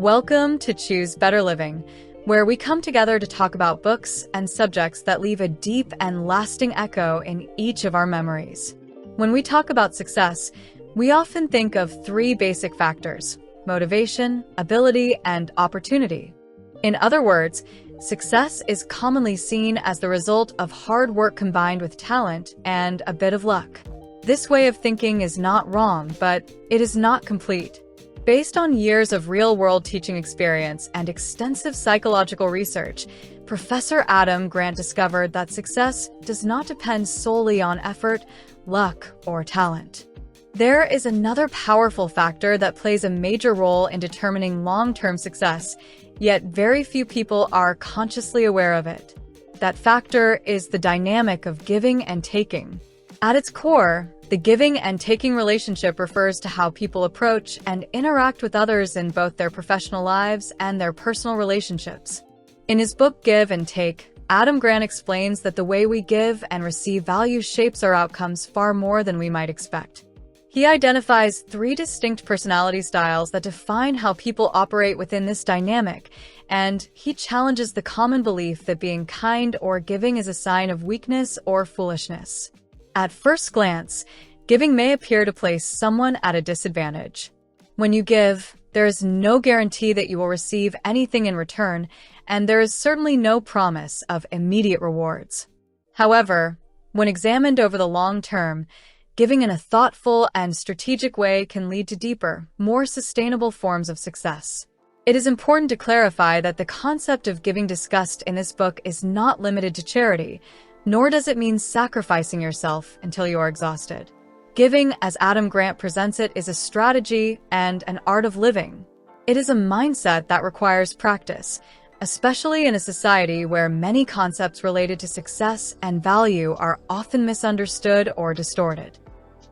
Welcome to Choose Better Living, where we come together to talk about books and subjects that leave a deep and lasting echo in each of our memories. When we talk about success, we often think of three basic factors: motivation, ability, and opportunity. In other words, success is commonly seen as the result of hard work combined with talent and a bit of luck. This way of thinking is not wrong, but it is not complete. Based on years of real-world teaching experience and extensive psychological research, Professor Adam Grant discovered that success does not depend solely on effort, luck, or talent. There is another powerful factor that plays a major role in determining long-term success, yet very few people are consciously aware of it. That factor is the dynamic of giving and taking. At its core, the giving and taking relationship refers to how people approach and interact with others in both their professional lives and their personal relationships. In his book Give and Take, Adam Grant explains that the way we give and receive value shapes our outcomes far more than we might expect. He identifies three distinct personality styles that define how people operate within this dynamic, and he challenges the common belief that being kind or giving is a sign of weakness or foolishness. At first glance, giving may appear to place someone at a disadvantage. When you give, there is no guarantee that you will receive anything in return, and there is certainly no promise of immediate rewards. However, when examined over the long term, giving in a thoughtful and strategic way can lead to deeper, more sustainable forms of success. It is important to clarify that the concept of giving discussed in this book is not limited to charity, nor does it mean sacrificing yourself until you are exhausted. Giving, as Adam Grant presents it, is a strategy and an art of living. It is a mindset that requires practice, especially in a society where many concepts related to success and value are often misunderstood or distorted.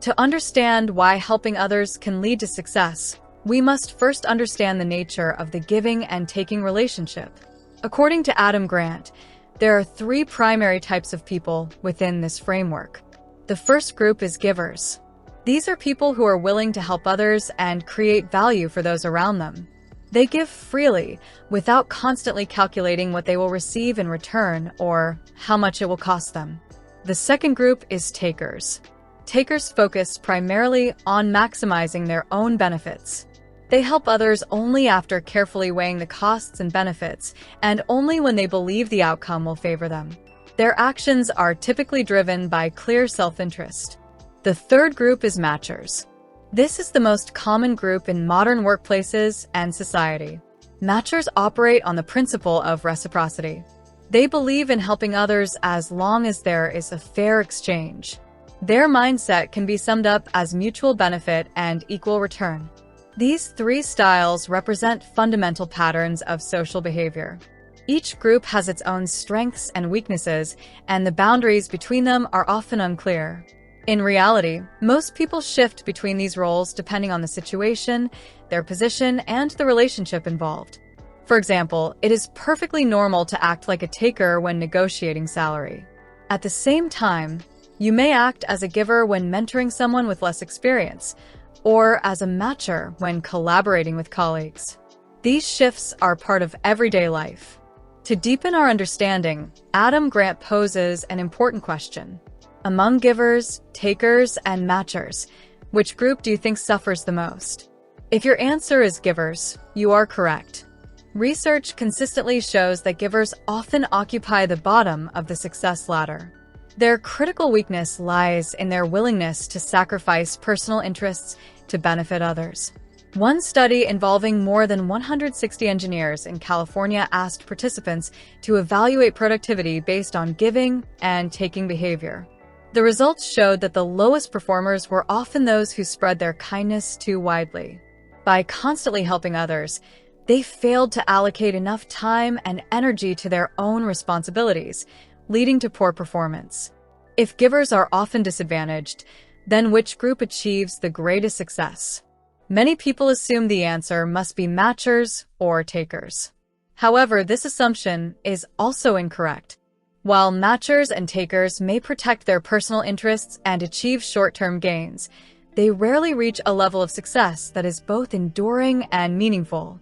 To understand why helping others can lead to success, we must first understand the nature of the giving and taking relationship. According to Adam Grant, there are three primary types of people within this framework. The first group is givers. These are people who are willing to help others and create value for those around them. They give freely, without constantly calculating what they will receive in return or how much it will cost them. The second group is takers. Takers focus primarily on maximizing their own benefits. They help others only after carefully weighing the costs and benefits, and only when they believe the outcome will favor them. Their actions are typically driven by clear self-interest. The third group is matchers. This is the most common group in modern workplaces and society. Matchers operate on the principle of reciprocity. They believe in helping others as long as there is a fair exchange. Their mindset can be summed up as mutual benefit and equal return. These three styles represent fundamental patterns of social behavior. Each group has its own strengths and weaknesses, and the boundaries between them are often unclear. In reality, most people shift between these roles depending on the situation, their position, and the relationship involved. For example, it is perfectly normal to act like a taker when negotiating salary. At the same time, you may act as a giver when mentoring someone with less experience, or as a matcher when collaborating with colleagues. These shifts are part of everyday life. To deepen our understanding, Adam Grant poses an important question. Among givers, takers, and matchers, which group do you think suffers the most? If your answer is givers, you are correct. Research consistently shows that givers often occupy the bottom of the success ladder. Their critical weakness lies in their willingness to sacrifice personal interests to benefit others. One study involving more than 160 engineers in California asked participants to evaluate productivity based on giving and taking behavior. The results showed that the lowest performers were often those who spread their kindness too widely. By constantly helping others, they failed to allocate enough time and energy to their own responsibilities, leading to poor performance. If givers are often disadvantaged, then which group achieves the greatest success? Many people assume the answer must be matchers or takers. However, this assumption is also incorrect. While matchers and takers may protect their personal interests and achieve short-term gains, they rarely reach a level of success that is both enduring and meaningful.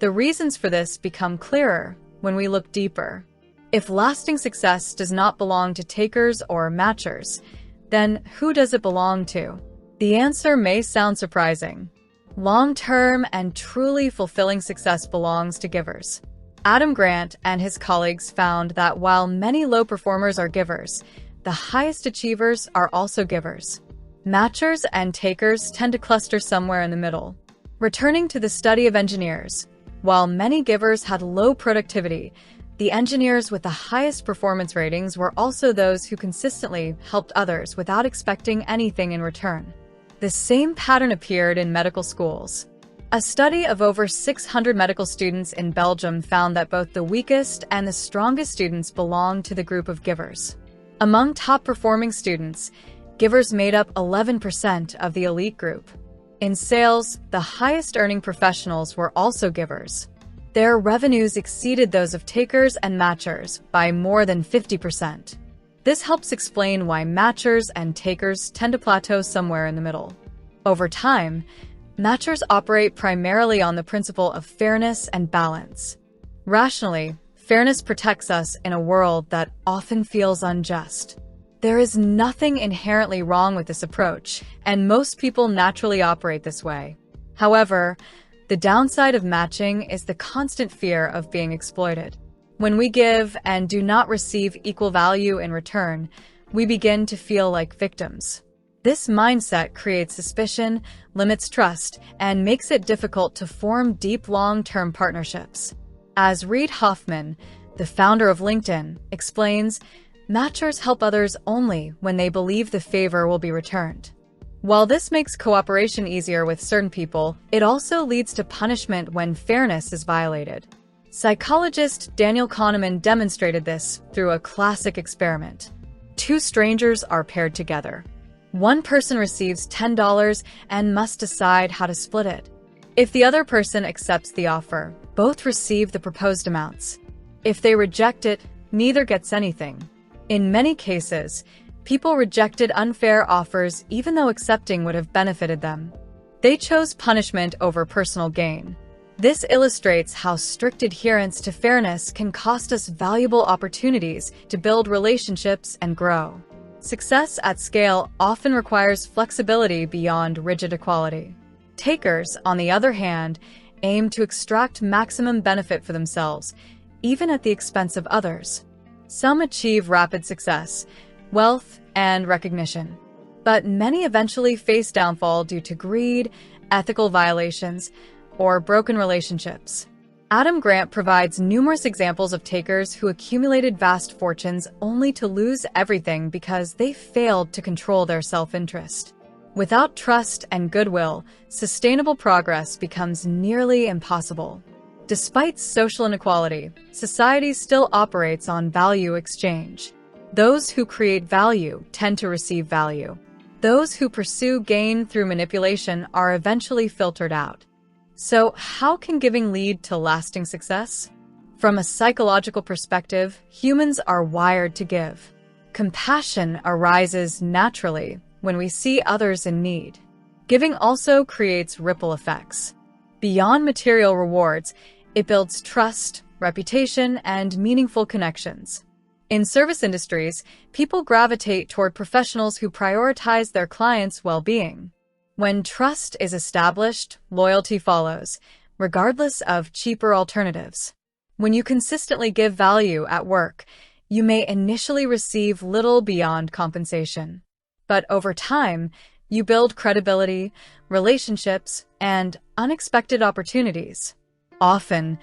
The reasons for this become clearer when we look deeper. If lasting success does not belong to takers or matchers, then who does it belong to? The answer may sound surprising. Long-term and truly fulfilling success belongs to givers. Adam Grant and his colleagues found that while many low performers are givers, the highest achievers are also givers. Matchers and takers tend to cluster somewhere in the middle. Returning to the study of engineers, while many givers had low productivity, the engineers with the highest performance ratings were also those who consistently helped others without expecting anything in return. The same pattern appeared in medical schools. A study of over 600 medical students in Belgium found that both the weakest and the strongest students belonged to the group of givers. Among top-performing students, givers made up 11% of the elite group. In sales, the highest-earning professionals were also givers. Their revenues exceeded those of takers and matchers by more than 50%. This helps explain why matchers and takers tend to plateau somewhere in the middle. Over time, matchers operate primarily on the principle of fairness and balance. Rationally, fairness protects us in a world that often feels unjust. There is nothing inherently wrong with this approach, and most people naturally operate this way. However, the downside of matching is the constant fear of being exploited. When we give and do not receive equal value in return, we begin to feel like victims. This mindset creates suspicion, limits trust, and makes it difficult to form deep long-term partnerships. As Reid Hoffman, the founder of LinkedIn, explains, matchers help others only when they believe the favor will be returned. While this makes cooperation easier with certain people, it also leads to punishment when fairness is violated. Psychologist Daniel Kahneman demonstrated this through a classic experiment. Two strangers are paired together. One person receives $10 and must decide how to split it. If the other person accepts the offer, both receive the proposed amounts. If they reject it, neither gets anything. In many cases, people rejected unfair offers even though accepting would have benefited them. They chose punishment over personal gain. This illustrates how strict adherence to fairness can cost us valuable opportunities to build relationships and grow. Success at scale often requires flexibility beyond rigid equality. Takers, on the other hand, aim to extract maximum benefit for themselves, even at the expense of others. Some achieve rapid success, wealth, and recognition. But many eventually face downfall due to greed, ethical violations, or broken relationships. Adam Grant provides numerous examples of takers who accumulated vast fortunes only to lose everything because they failed to control their self-interest. Without trust and goodwill, sustainable progress becomes nearly impossible. Despite social inequality, society still operates on value exchange. Those who create value tend to receive value. Those who pursue gain through manipulation are eventually filtered out. So, how can giving lead to lasting success? From a psychological perspective, humans are wired to give. Compassion arises naturally when we see others in need. Giving also creates ripple effects. Beyond material rewards, it builds trust, reputation, and meaningful connections. In service industries, people gravitate toward professionals who prioritize their clients' well-being. When trust is established, loyalty follows, regardless of cheaper alternatives. When you consistently give value at work, you may initially receive little beyond compensation. But over time, you build credibility, relationships, and unexpected opportunities. Often,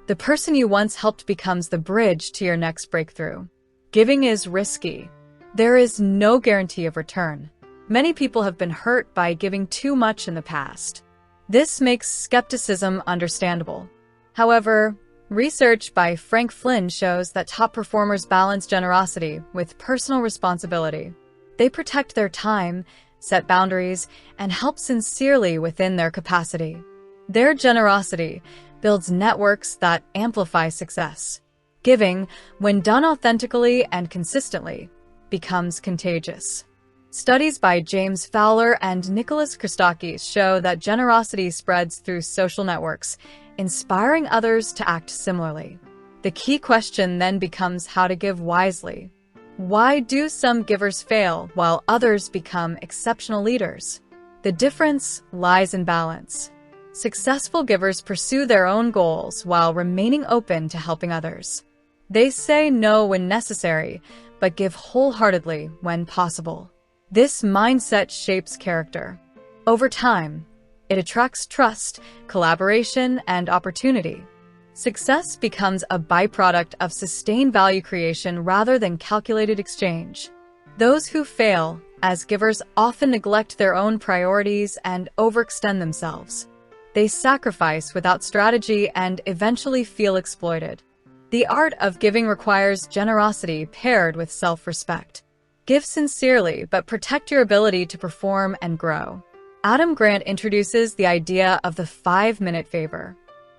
the person you once helped becomes the bridge to your next breakthrough. Giving is risky. There is no guarantee of return. Many people have been hurt by giving too much in the past. This makes skepticism understandable. However, research by Frank Flynn shows that top performers balance generosity with personal responsibility. They protect their time, set boundaries, and help sincerely within their capacity. Their generosity builds networks that amplify success. Giving, when done authentically and consistently, becomes contagious. Studies by James Fowler and Nicholas Christakis show that generosity spreads through social networks, inspiring others to act similarly. The key question then becomes how to give wisely. Why do some givers fail while others become exceptional leaders? The difference lies in balance. Successful givers pursue their own goals while remaining open to helping others. They say no when necessary, but give wholeheartedly when possible. This mindset shapes character. Over time, it attracts trust, collaboration, and opportunity. Success becomes a byproduct of sustained value creation rather than calculated exchange. Those who fail as givers often neglect their own priorities and overextend themselves. They sacrifice without strategy and eventually feel exploited. The art of giving requires generosity paired with self-respect. Give sincerely, but protect your ability to perform and grow. Adam Grant introduces the idea of the 5-minute favor.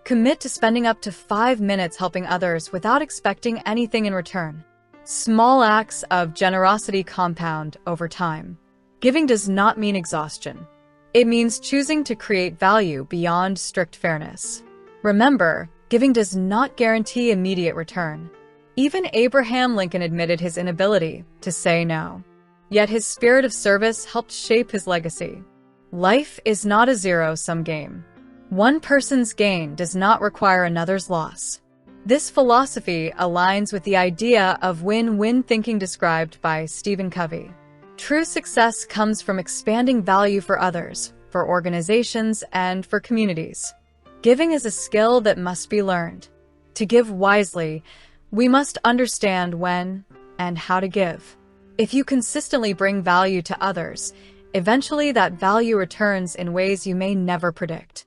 Commit to spending up to 5 minutes helping others without expecting anything in return. Small acts of generosity compound over time. Giving does not mean exhaustion. It means choosing to create value beyond strict fairness. Remember, giving does not guarantee immediate return. Even Abraham Lincoln admitted his inability to say no. Yet his spirit of service helped shape his legacy. Life is not a zero-sum game. One person's gain does not require another's loss. This philosophy aligns with the idea of win-win thinking described by Stephen Covey. True success comes from expanding value for others, for organizations, and for communities. Giving is a skill that must be learned. To give wisely, we must understand when and how to give. If you consistently bring value to others, eventually that value returns in ways you may never predict.